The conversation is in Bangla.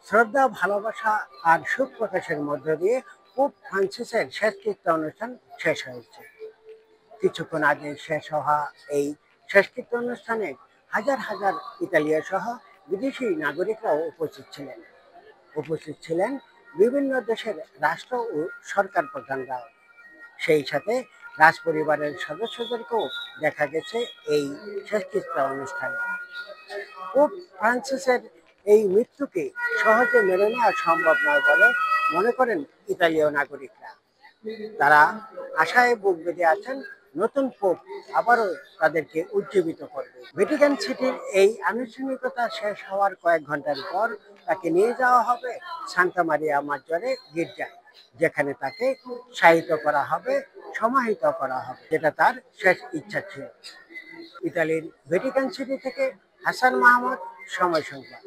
শ্রদ্ধা, ভালোবাসা আর সুখ প্রকাশের মধ্য দিয়ে পোপ ফ্রান্সিসের শেষকৃত্য অনুষ্ঠান শেষ হয়েছে। কিছুক্ষণ আগে শেষ হওয়া এই শেষকৃত্য অনুষ্ঠানে হাজার হাজার ইতালীয় সহ বিদেশি নাগরিকরাও উপস্থিত ছিলেন বিভিন্ন দেশের রাষ্ট্র ও সরকার প্রধানরাও। সেই সাথে রাজপরিবারের সদস্যদেরকেও দেখা গেছে এই শেষকৃত্য অনুষ্ঠানে। পোপ ফ্রান্সিসের এই মৃত্যুকে সহজে মেনে নেওয়া সম্ভব নয় বলে মনে করেন ইতালীয় নাগরিকরা। তারা আশায় বুক বেঁধে আছেন নতুন পোপ আবারও তাদেরকে উজ্জীবিত করবে। ভ্যাটিকান সিটির এই আনুষ্ঠানিকতা শেষ হওয়ার কয়েক ঘন্টার পর তাকে নিয়ে যাওয়া হবে সান্তা মারিয়া মাজ্জরে গির্জায়, যেখানে তাকে শায়িত করা হবে, সমাহিত করা হবে, যেটা তার শেষ ইচ্ছা ছিল। ইতালির ভ্যাটিকান সিটি থেকে হাসান মাহমুদ, সময় সংবাদ।